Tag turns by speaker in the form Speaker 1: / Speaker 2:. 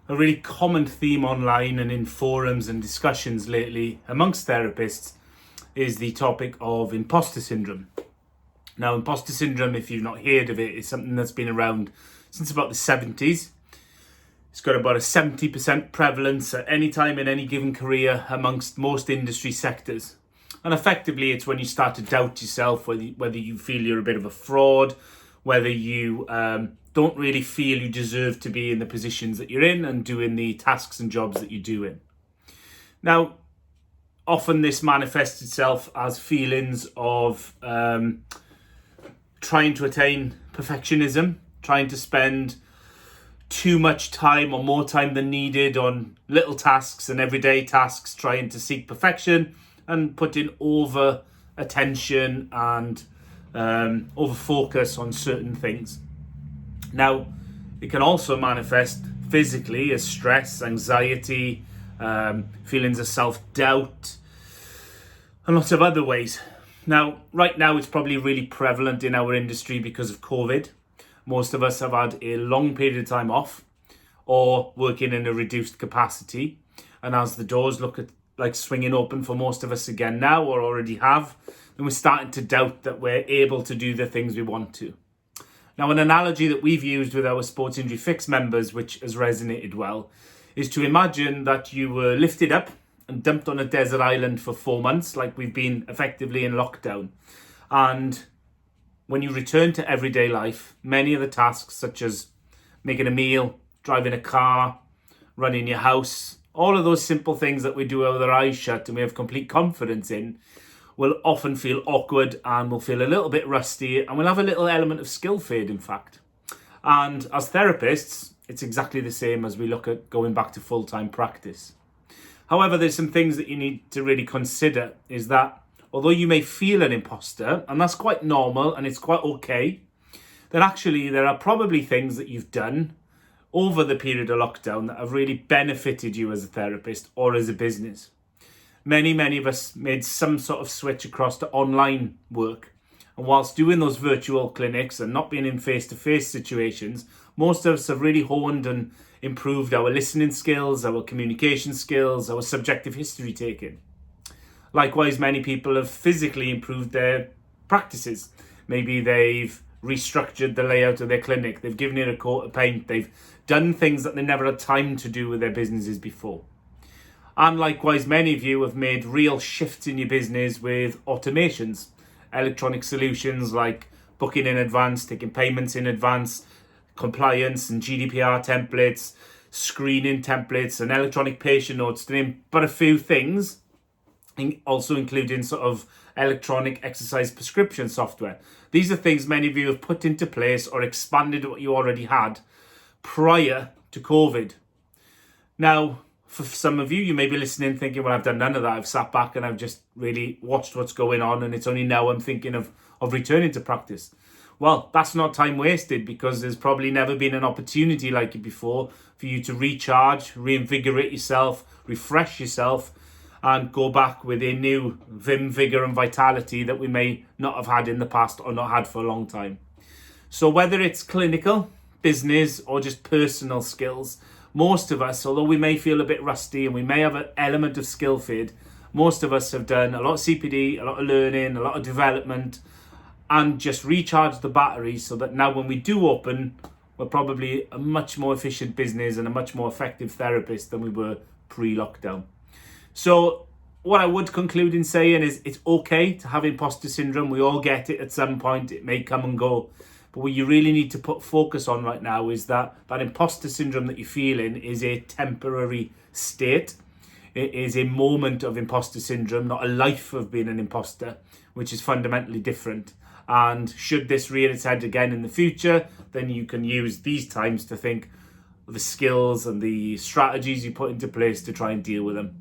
Speaker 1: A really common theme online and in forums and discussions lately amongst therapists is the topic of imposter syndrome. Now, imposter syndrome, if you've not heard of it, is something that's been around since about the 70s. It's got about a 70% prevalence at any time in any given career amongst most industry sectors. And effectively, it's when you start to doubt yourself, whether you feel you're a bit of a fraud, whether you don't really feel you deserve to be in the positions that you're in and doing the tasks and jobs that you're doing. Now, often this manifests itself as feelings of trying to attain perfectionism, trying to spend too much time or more time than needed on little tasks and everyday tasks, trying to seek perfection and putting over attention and over focus on certain things. Now, it can also manifest physically as stress, anxiety, feelings of self-doubt, and lots of other ways. Now, right now, it's probably really prevalent in our industry because of COVID. Most of us have had a long period of time off or working in a reduced capacity. And as the doors look like swinging open for most of us again now, or already have, then we're starting to doubt that we're able to do the things we want to. Now, an analogy that we've used with our Sports Injury Fix members, which has resonated well, is to imagine that you were lifted up and dumped on a desert island for 4 months, like we've been effectively in lockdown. And when you return to everyday life, many of the tasks, such as making a meal, driving a car, running your house, all of those simple things that we do with our eyes shut and we have complete confidence in, will often feel awkward and will feel a little bit rusty and will have a little element of skill fade, in fact. And as therapists, it's exactly the same as we look at going back to full-time practice. However, there's some things that you need to really consider is that although you may feel an imposter, and that's quite normal and it's quite okay, then actually there are probably things that you've done over the period of lockdown that have really benefited you as a therapist or as a business. Many of us made some sort of switch across to online work. And whilst doing those virtual clinics and not being in face-to-face situations, most of us have really honed and improved our listening skills, our communication skills, our subjective history taking. Likewise, many people have physically improved their practices. Maybe they've restructured the layout of their clinic, they've given it a coat of paint, they've done things that they never had time to do with their businesses before. And likewise, many of you have made real shifts in your business with automations, electronic solutions like booking in advance, taking payments in advance, compliance and GDPR templates, screening templates and electronic patient notes, to name but a few things, also including sort of electronic exercise prescription software. These are things many of you have put into place or expanded what you already had prior to COVID. Now, for some of you, you may be listening thinking, well, I've done none of that. I've sat back and I've just really watched what's going on and it's only now I'm thinking of returning to practice. Well, that's not time wasted because there's probably never been an opportunity like it before for you to recharge, reinvigorate yourself, refresh yourself and go back with a new vim, vigor and vitality that we may not have had in the past or not had for a long time. So whether it's clinical, business or just personal skills, most of us, although we may feel a bit rusty and we may have an element of skill fade, most of us have done a lot of CPD, a lot of learning, a lot of development, and just recharged the batteries so that now when we do open, we're probably a much more efficient business and a much more effective therapist than we were pre-lockdown. So what I would conclude in saying is it's okay to have imposter syndrome. We all get it at some point. It may come and go. But what you really need to put focus on right now is that imposter syndrome that you're feeling is a temporary state. It is a moment of imposter syndrome, not a life of being an imposter, which is fundamentally different. And should this rear its head again in the future, then you can use these times to think of the skills and the strategies you put into place to try and deal with them.